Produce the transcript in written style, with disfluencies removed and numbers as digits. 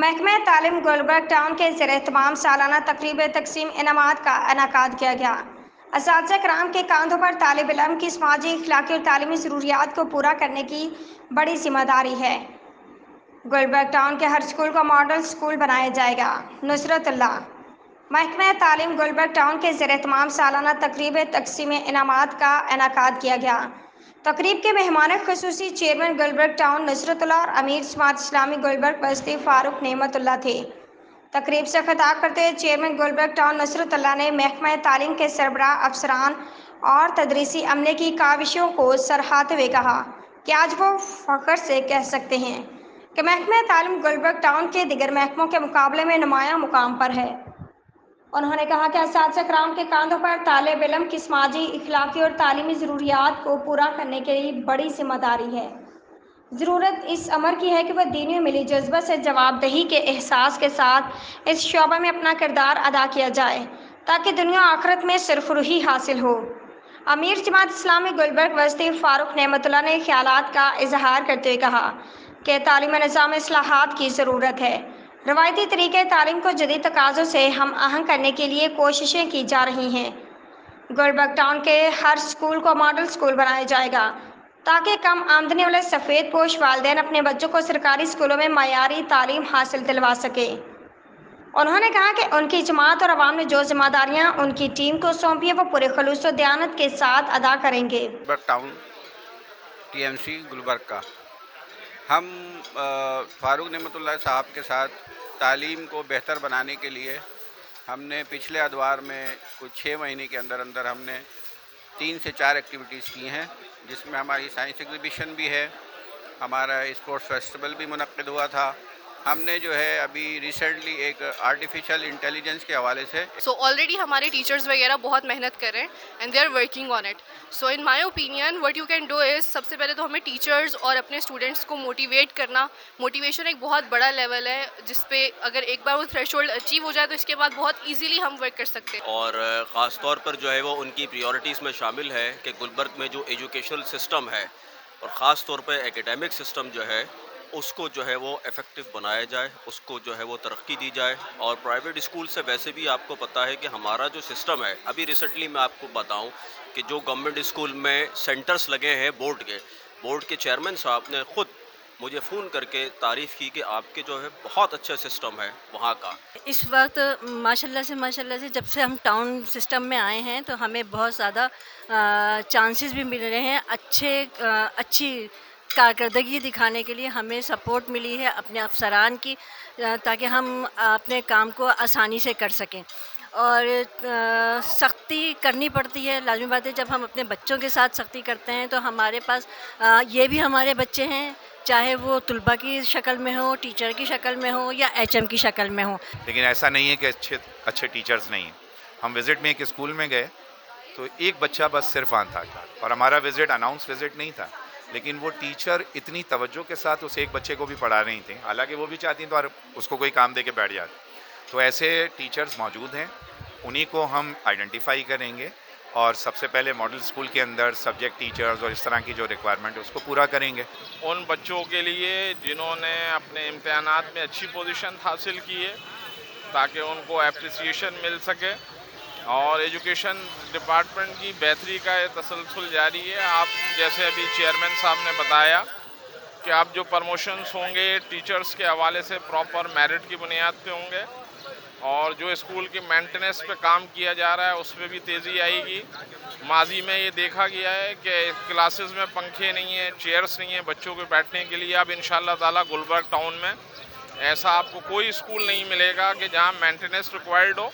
محکمہ تعلیم گلبرگ ٹاؤن کے زیر اہتمام سالانہ تقریب تقسیم انعامات کا انعقاد کیا گیا۔ اساتذہ کرام کے کاندھوں پر طالب علم کی سماجی، اخلاقی اور تعلیمی ضروریات کو پورا کرنے کی بڑی ذمہ داری ہے۔ گلبرگ ٹاؤن کے ہر اسکول کو ماڈل اسکول بنایا جائے گا۔ نصرت اللہ۔ محکمہ تعلیم گلبرگ ٹاؤن کے زیر اہتمام سالانہ تقریب تقسیم انعامات کا انعقاد کیا گیا۔ تقریب کے مہمان خصوصی چیئرمین گلبرگ ٹاؤن نصرت اللہ اور امیر جماعت اسلامی گلبرگ بستی فاروق نعمت اللہ تھے۔ تقریب سے خطاب کرتے ہوئے چیئرمین گلبرگ ٹاؤن نصرت اللہ نے محکمہ تعلیم کے سربراہ، افسران اور تدریسی عملے کی کاوشوں کو سراہتے ہوئے کہا کہ آج وہ فخر سے کہہ سکتے ہیں کہ محکمہ تعلیم گلبرگ ٹاؤن کے دیگر محکموں کے مقابلے میں نمایاں مقام پر ہے۔ انہوں نے کہا کہ اساتذہ کرام کے کاندھوں پر طالب علم کی سماجی، اخلاقی اور تعلیمی ضروریات کو پورا کرنے کی بڑی ذمہ داری ہے۔ ضرورت اس امر کی ہے کہ وہ دینی و ملی جذبہ سے جواب دہی کے احساس کے ساتھ اس شعبہ میں اپنا کردار ادا کیا جائے تاکہ دنیا و آخرت میں سرفروشی حاصل ہو۔ امیر جماعت اسلامی گلبرگ وسطی فاروق نعمت اللہ نے خیالات کا اظہار کرتے ہوئے کہا کہ تعلیمی نظام میں اصلاحات کی ضرورت ہے۔ روایتی طریقے تعلیم کو جدید تقاضوں سے ہم آہنگ کرنے کے لیے کوششیں کی جا رہی ہیں۔ گلبرگ ٹاؤن کے ہر اسکول کو ماڈل اسکول بنایا جائے گا تاکہ کم آمدنی والے سفید پوش والدین اپنے بچوں کو سرکاری اسکولوں میں معیاری تعلیم حاصل دلوا سکیں۔ انہوں نے کہا کہ ان کی جماعت اور عوام نے جو ذمہ داریاں ان کی ٹیم کو سونپی ہیں وہ پورے خلوص و دیانت کے ساتھ ادا کریں گے۔ Gulberg town T M C Gulberg کا ہم فاروق نعمت اللہ صاحب کے ساتھ تعلیم کو بہتر بنانے کے لیے ہم نے پچھلے ادوار میں کچھ 6 مہینے کے اندر ہم نے 3 سے 4 ایکٹیویٹیز کی ہیں، جس میں ہماری سائنس ایگزیبیشن بھی ہے، ہمارا اسپورٹس فیسٹیول بھی منعقد ہوا تھا۔ ہم نے جو ہے ابھی ریسنٹلی ایک آرٹیفیشل انٹیلیجنس کے حوالے سے آلریڈی ہمارے ٹیچرز وغیرہ بہت محنت کر رہے ہیں and they are working on it. So in my opinion what you can do is, سب سے پہلے تو ہمیں ٹیچرز اور اپنے اسٹوڈنٹس کو موٹیویٹ کرنا. موٹیویشن ایک بہت بڑا لیول ہے جس پہ اگر ایک بار وہ تھریش ہولڈ اچیو ہو جائے تو اس کے بعد بہت ایزیلی ہم ورک کر سکتے ہیں. اور خاص طور پر جو ہے وہ ان کی پریورٹیز میں شامل ہے کہ گلبرگ میں جو ایجوکیشنل سسٹم ہے اور خاص طور پہ ایکیڈیمک سسٹم جو ہے اس کو جو ہے وہ افیکٹو بنایا جائے، اس کو جو ہے وہ ترقی دی جائے. اور پرائیویٹ اسکول سے ویسے بھی آپ کو پتہ ہے کہ ہمارا جو سسٹم ہے، ابھی ریسنٹلی میں آپ کو بتاؤں کہ جو گورنمنٹ اسکول میں سینٹرز لگے ہیں بورڈ کے چیئرمین صاحب نے خود مجھے فون کر کے تعریف کی کہ آپ کے جو ہے بہت اچھا سسٹم ہے وہاں کا. اس وقت ماشاء اللہ سے جب سے ہم ٹاؤن سسٹم میں آئے ہیں تو ہمیں بہت زیادہ چانسز بھی مل رہے ہیں، اچھی کارکردگی دکھانے کے لیے ہمیں سپورٹ ملی ہے اپنے افسران کی، تاکہ ہم اپنے کام کو آسانی سے کر سکیں. اور سختی کرنی پڑتی ہے، لازمی بات ہے. جب ہم اپنے بچوں کے ساتھ سختی کرتے ہیں تو ہمارے پاس یہ بھی ہمارے بچے ہیں، چاہے وہ طلباء کی شکل میں ہو، ٹیچر کی شکل میں ہو یا ایچ ایم کی شکل میں ہو. لیکن ایسا نہیں ہے کہ اچھے ٹیچرز نہیں ہیں. ہم وزٹ میں ایک اسکول میں گئے تو ایک بچہ بس صرف آن تھا، اور ہمارا وزٹ اناؤنس وزٹ نہیں تھا، لیکن وہ ٹیچر اتنی توجہ کے ساتھ اس ایک بچے کو بھی پڑھا رہی تھیں، حالانکہ وہ بھی چاہتی ہیں تو اس کو کوئی کام دے کے بیٹھ جاتی. تو ایسے ٹیچرز موجود ہیں، انہی کو ہم آئیڈینٹیفائی کریں گے اور سب سے پہلے ماڈل اسکول کے اندر سبجیکٹ ٹیچرز اور اس طرح کی جو ریکوائرمنٹ ہے اس کو پورا کریں گے. ان بچوں کے لیے جنہوں نے اپنے امتحانات میں اچھی پوزیشن حاصل کی ہے تاکہ ان کو اپریسیشن مل سکے. اور ایجوکیشن ڈپارٹمنٹ کی بہتری کا یہ تسلسل جاری ہے. آپ جیسے ابھی چیئرمین صاحب نے بتایا کہ آپ جو پرموشنز ہوں گے ٹیچرز کے حوالے سے پراپر میرٹ کی بنیاد پہ ہوں گے، اور جو اسکول کی مینٹیننس پہ کام کیا جا رہا ہے اس پہ بھی تیزی آئے گی. ماضی میں یہ دیکھا گیا ہے کہ کلاسز میں پنکھے نہیں ہیں، چیئرز نہیں ہیں بچوں کے بیٹھنے کے لیے. اب انشاءاللہ تعالیٰ گلبرگ ٹاؤن میں ایسا آپ کو کوئی اسکول نہیں ملے گا کہ جہاں مینٹیننس ریکوائرڈ ہو.